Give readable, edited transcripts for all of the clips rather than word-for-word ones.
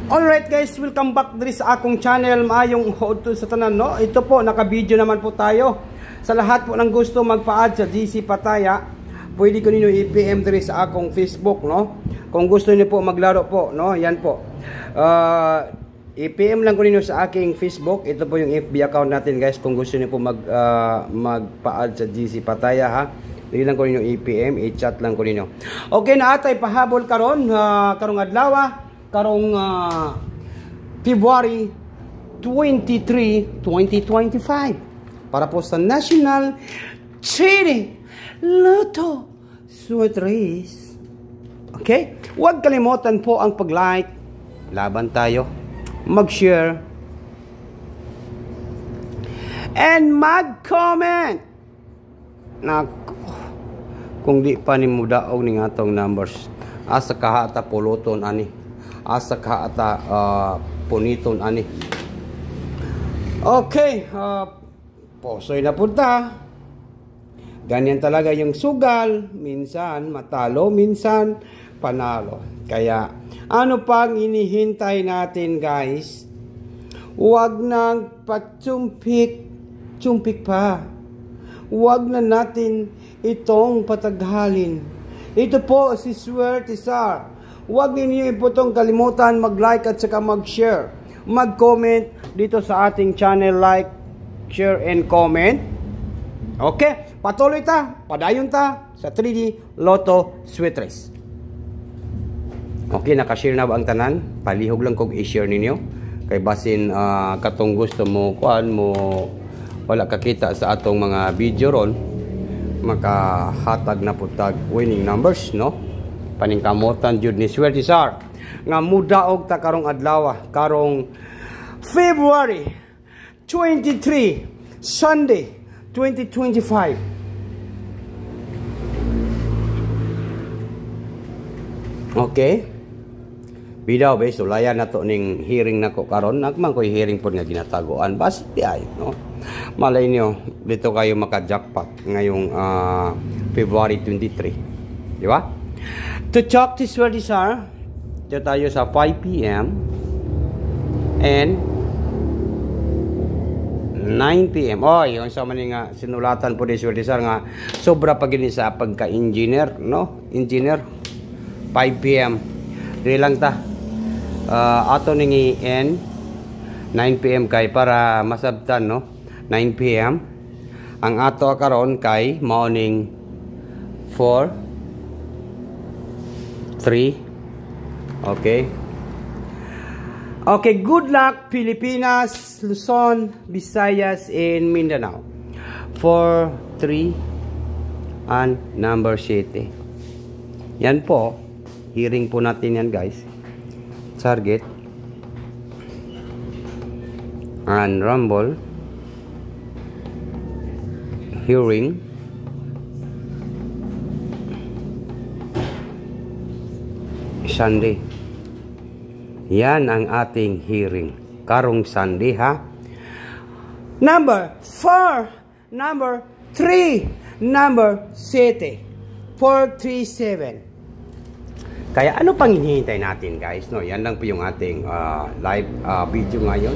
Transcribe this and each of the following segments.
Alright guys, welcome back diri sa akong channel. Maayong huod sa tanan, no? Ito po, naka-video naman po tayo. Sa lahat po ng gusto magpa-add sa GC Pataya, pwede ko ninyo i-PM diri sa akong Facebook, no? Kung gusto niyo po maglaro po, no? Yan po. I-PM lang ko ninyo sa aking Facebook. Ito po yung FB account natin guys. Kung gusto niyo po magpa-add sa GC Pataya, ha? Dili lang ko ninyo i-PM, i-chat lang ko ninyo. Okay na atay pahabol karon, karong adlaw. Karong February 23, 2025 para po sa National Trading Lotto Sweat Race. Okay? Huwag kalimutan po ang pag-like. Laban tayo. Mag-share. And mag-comment. Naku. Kung di pa ni mo daog ning atong numbers. Asa kahata puluton ani. Asa ka ata puniton ani. Okay, posoy na punta. Ganyan talaga yung sugal, minsan matalo, minsan panalo. Kaya ano pang inihintay natin guys? Huwag nang patsumpik pa. Huwag na natin itong pataghalin. Ito po si Swerte Sar. Huwag ninyo iputong kalimutan mag-like at saka mag-share. Mag-comment dito sa ating channel. Like, share, and comment. Okay? Patuloy ta. Padayon ta sa 3D Lotto Sweat Race. Okay, nakashare na ba ang tanan? Palihog lang kong i-share ninyo. Kay basin katong gusto mo, kuan mo, wala kakita sa atong mga video ron, makahatag na putag winning numbers, no? Paningkamutan jud ni Swerte Sar nga mudaog ta karong adlaw, karong February 23, Sunday 2025. Okay, bidaw be sulayan nato ning hearing nako karon. Nagman koy hearing pod nga ginatagoan basi ay, no? Malay niyo dito kayo maka-jackpot ngayong February 23, di ba? To talk to Swerte Sar, dito tayo sa 5 PM and 9 PM. Oh, yung sa man nga sinulatan po ni Swerte Sar nga sobra pa gini sa pagka-engineer, no? Engineer 5 PM. Dili lang ta. Ato ning i-end 9 PM kay para masabtan, no? 9 PM. Ang ato karon kay morning 4 3. Okay. Okay, good luck Pilipinas, Luzon, Visayas, and Mindanao. 4, 3, and number 7. Yan po. Hearing po natin yan guys. Target. And rumble. Hearing. Sunday. Yan ang ating hearing. Karong Sunday, ha? Number 4, number 3, number 7. 437. Kaya ano pang hinihintay natin, guys? No, yan lang po yung ating live video ngayon.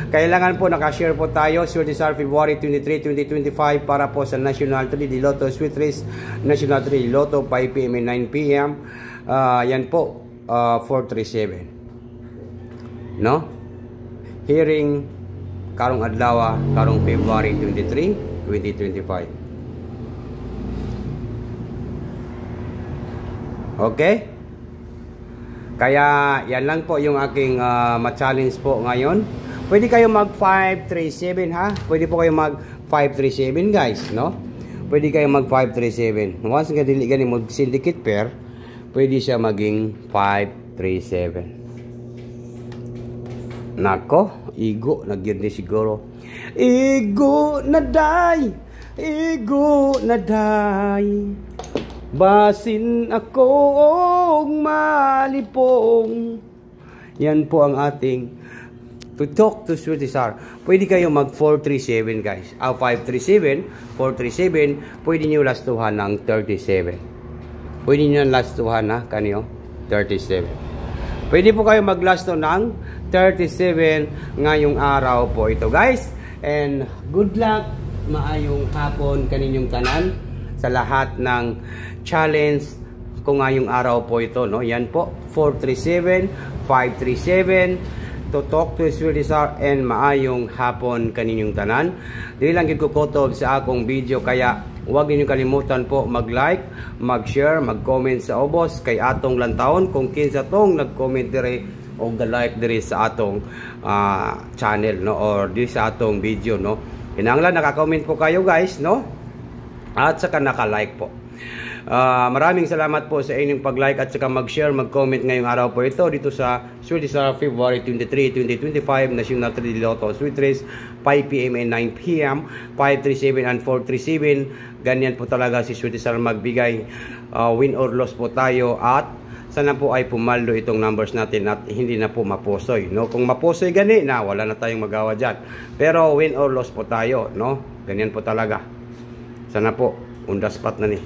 Kailangan po nakashare po tayo. Swerte Sar February 23, 2025 para po sa National 3D Lotto Sweat Race. National 3D Lotto 5 PM and 9 PM. Yan po, 437. No? Hearing karong adlaw, karong February 23, 2025. Okay? Kaya yan lang po yung aking ma-challenge po ngayon. Pwede kayo mag 537, ha? Pwede po kayo mag 537 guys, no? Pwede kayo mag 537. Once nga dili gani mo syndicate pair, pwede siya maging 537. Nako, igo na gyud ni siguro. Igo na day. Igo na day. Basin ako og malipong. Yan po ang ating to talk to Swerte Sar. Pwede kayo mag 437 guys. 537, 437, pwede nyo lastuhan ng 37. Pwede nyo lastuhan na kanyo 37. Pwede po kayo maglasto ng 37 ngayong araw po ito guys. And good luck, maayong hapon kaninyong tanan sa lahat ng challenge ko ngayong araw po ito, no? Yan po, 437-537 to talk to Swedisar, and maayong hapon kaninyong tanan. Dili lang gid ko kutob sa akong video, kaya huwag ninyong kalimutan po mag-like, mag-share, mag-comment sa ubos kay atong lantawon kung kinsa tong nag-comment dire o ga-like dire sa atong channel, no, or dire sa atong video, no. Kinahanglan naka-comment po kayo guys, no, at saka naka-like po. Maraming salamat po sa inyong pag-like at saka mag-share, mag-comment ngayong araw po ito dito sa Swedisar February 23, 2025 National 3D Lotto Sweet Race, 5 PM and 9 PM, 537 and 437. Ganyan po talaga si Swedisar magbigay, win or loss po tayo, at sana po ay pumaldo itong numbers natin at hindi na po maposoy, no? Kung maposoy gani na, wala na tayong magawa dyan, pero win or loss po tayo, no? Ganyan po talaga. Sana po on the spot na ni.